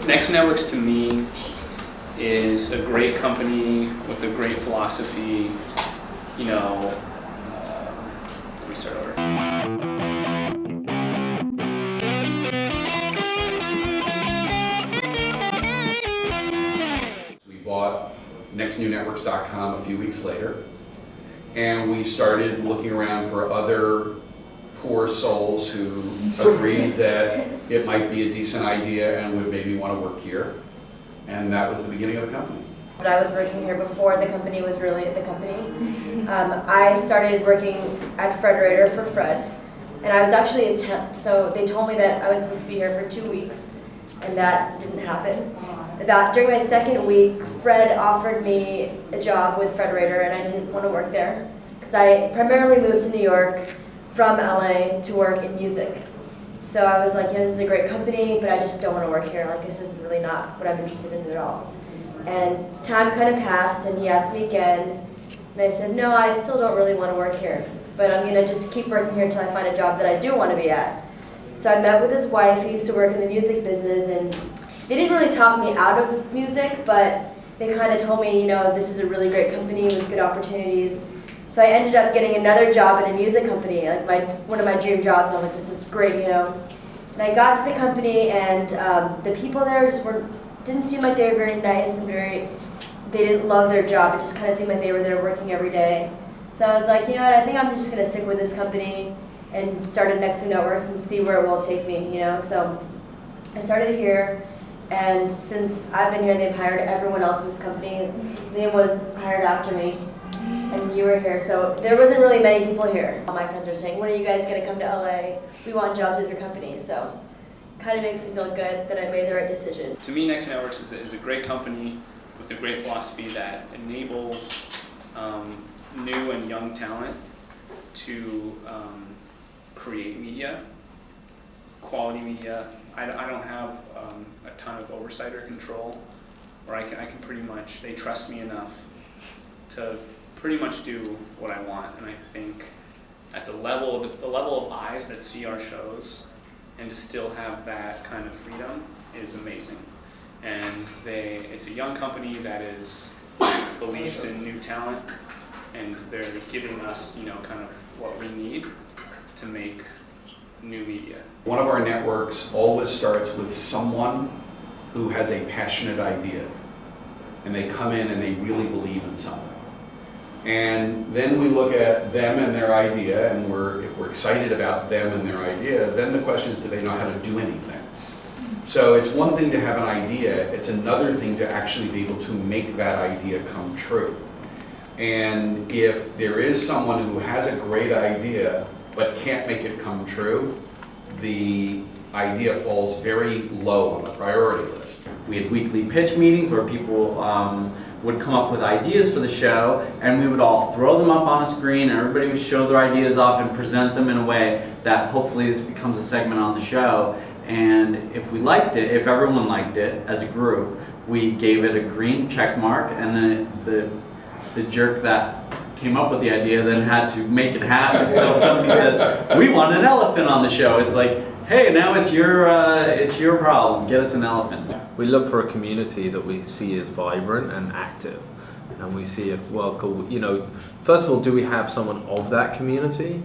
Next Networks to me is a great company with a great philosophy. You know, let me start over. We bought nextnewnetworks.com a few weeks later, and we started looking around for other poor souls who agreed that it might be a decent idea and would maybe want to work here. And that was the beginning of the company. But I was working here before the company was really the company. I started working at Frederator for Fred, and I was actually a temp, so they told me that I was supposed to be here for 2 weeks, and that didn't happen. During my second week, Fred offered me a job with Frederator, and I didn't want to work there, because I primarily moved to New York from LA to work in music. So I was like, yeah, this is a great company, but I just don't want to work here. Like, this is really not what I'm interested in at all. And time kind of passed, and he asked me again, and I said, no, I still don't really want to work here, but I'm going to just keep working here until I find a job that I do want to be at. So I met with his wife, who used to work in the music business, and they didn't really talk me out of music, but they kind of told me, you know, this is a really great company with good opportunities. So I ended up getting another job in a music company, like one of my dream jobs. I was like, this is great, you know. And I got to the company, and the people there just didn't seem like they were very nice and they didn't love their job. It just kind of seemed like they were there working every day. So I was like, you know what, I think I'm just going to stick with this company and started Next New Networks and see where it will take me, you know. So I started here, and since I've been here, they've hired everyone else in this company. Liam was hired after me, and you were here, so there wasn't really many people here. All my friends were saying, when are you guys going to come to LA? We want jobs with your company, so kind of makes me feel good that I made the right decision. To me, Next Networks is a great company with a great philosophy that enables new and young talent to create media, quality media. I don't have a ton of oversight or control, or I can pretty much, they trust me enough to pretty much do what I want. And I think at the level of eyes that see our shows, and to still have that kind of freedom is amazing. And it's a young company that believes in new talent, and they're giving us, you know, kind of what we need to make new media. One of our networks always starts with someone who has a passionate idea, and they come in and they really believe in something. And then we look at them and their idea, and if we're excited about them and their idea, then the question is, do they know how to do anything? So it's one thing to have an idea, it's another thing to actually be able to make that idea come true. And if there is someone who has a great idea but can't make it come true, the idea falls very low on the priority list. We had weekly pitch meetings where people would come up with ideas for the show, and we would all throw them up on a screen, and everybody would show their ideas off and present them in a way that hopefully this becomes a segment on the show. And if we liked it, if everyone liked it as a group, we gave it a green check mark, and then the jerk that came up with the idea then had to make it happen. So if somebody says, we want an elephant on the show, it's like, hey, now it's your problem, get us an elephant. We look for a community that we see as vibrant and active, and we see if, well, you know, first of all, do we have someone of that community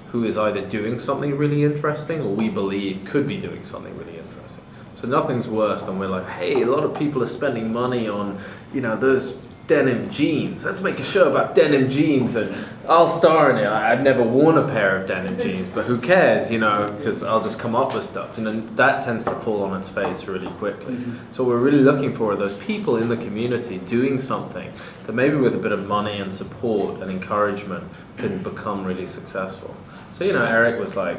who is either doing something really interesting or we believe could be doing something really interesting? So nothing's worse than we're like, hey, a lot of people are spending money on, you know, those denim jeans. Let's make a show about denim jeans, and I'll star in it. I've never worn a pair of denim jeans, but who cares, you know, because I'll just come up with stuff. And then that tends to fall on its face really quickly. So what we're really looking for are those people in the community doing something that maybe with a bit of money and support and encouragement can become really successful. So, you know, Eric was like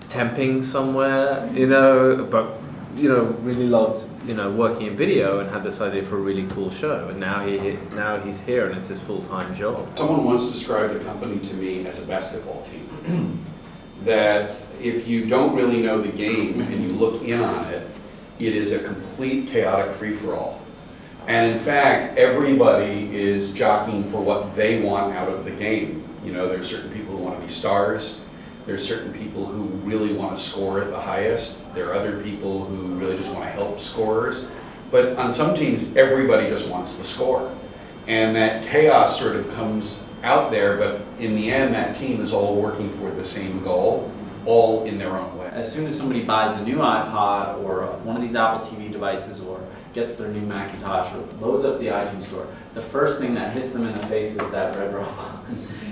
temping somewhere, you know, but you know, really loved, you know, working in video and had this idea for a really cool show, and now he's here and it's his full-time job. Someone once described the company to me as a basketball team. That if you don't really know the game and you look in on it, it is a complete chaotic free-for-all. And in fact, everybody is jockeying for what they want out of the game. You know, there's certain people who want to be stars. There's certain people who really want to score at the highest. There are other people who really just want to help scorers. But on some teams, everybody just wants to score. And that chaos sort of comes out there, but in the end, that team is all working for the same goal, all in their own way. As soon as somebody buys a new iPod or one of these Apple TV devices or gets their new Macintosh or loads up the iTunes store, the first thing that hits them in the face is that red robot.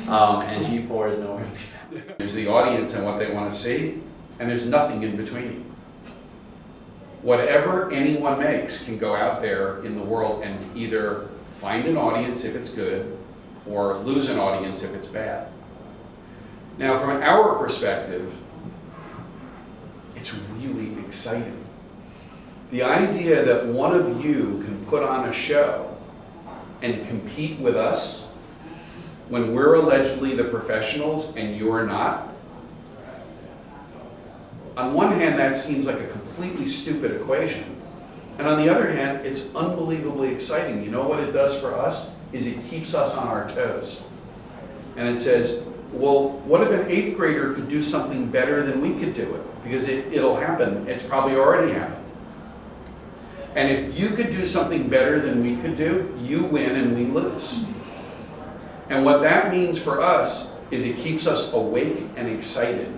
And G4 is nowhere to be found. There's the audience and what they want to see, and there's nothing in between. Whatever anyone makes can go out there in the world and either find an audience if it's good, or lose an audience if it's bad. Now, from our perspective, it's really exciting. The idea that one of you can put on a show and compete with us when we're allegedly the professionals and you're not, on one hand, that seems like a completely stupid equation. And on the other hand, it's unbelievably exciting. You know what it does for us? Is it keeps us on our toes. And it says, well, what if an 8th grader could do something better than we could do it? Because it'll happen. It's probably already happened. And if you could do something better than we could do, you win and we lose. And what that means for us is it keeps us awake and excited.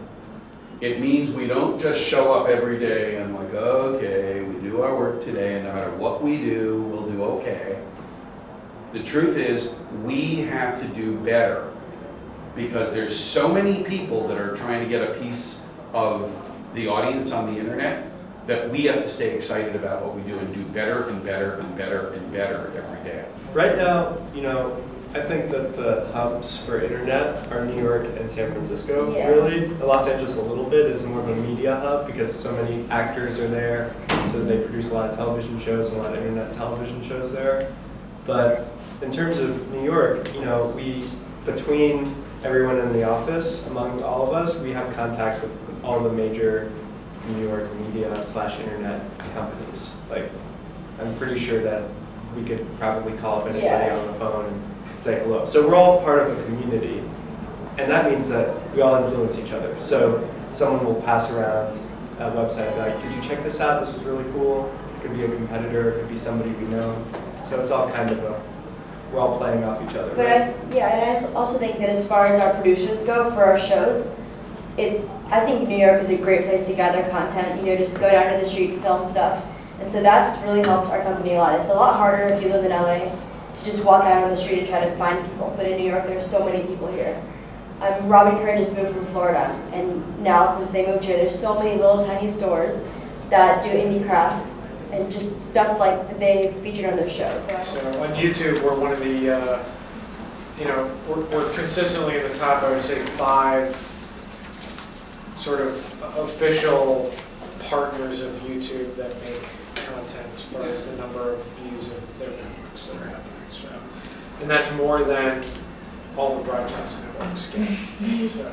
It means we don't just show up every day and like, okay, we do our work today, and no matter what we do, we'll do okay. The truth is, we have to do better because there's so many people that are trying to get a piece of the audience on the internet that we have to stay excited about what we do and do better and better and better and better every day. Right now, I think that the hubs for internet are New York and San Francisco, Yeah. really. Los Angeles a little bit is more of a media hub because so many actors are there, so they produce a lot of television shows and a lot of internet television shows there. But in terms of New York, we, between everyone in the office, among all of us, we have contact with all the major New York media/internet companies. Like, I'm pretty sure that we could probably call up anybody Yeah. on the phone and say hello. So we're all part of a community, and that means that we all influence each other. So someone will pass around a website and be like, did you check this out? This was really cool. It could be a competitor, it could be somebody we know. So it's all kind of we're all playing off each other. But Right? and I also think that as far as our producers go for our shows, I think New York is a great place to gather content, just go down to the street and film stuff. And so that's really helped our company a lot. It's a lot harder if you live in LA to just walk out on the street and try to find people. But in New York, there's so many people here. Robin Curran just moved from Florida, and now since they moved here, there's so many little tiny stores that do indie crafts and just stuff like that they featured on their show. So on YouTube, we're one of the, we're consistently in the top, I would say, 5 sort of official partners of YouTube that make content as far as the number of views of their networks that are happening. So, and that's more than all the broadcast networks get. So.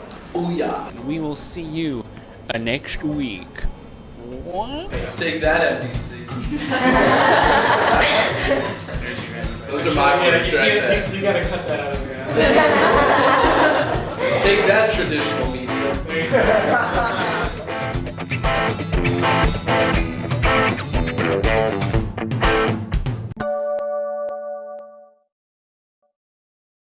We will see you next week. What? Take that, NBC. Those are my words right there. You gotta cut that out of your Take that, traditional media. There you go.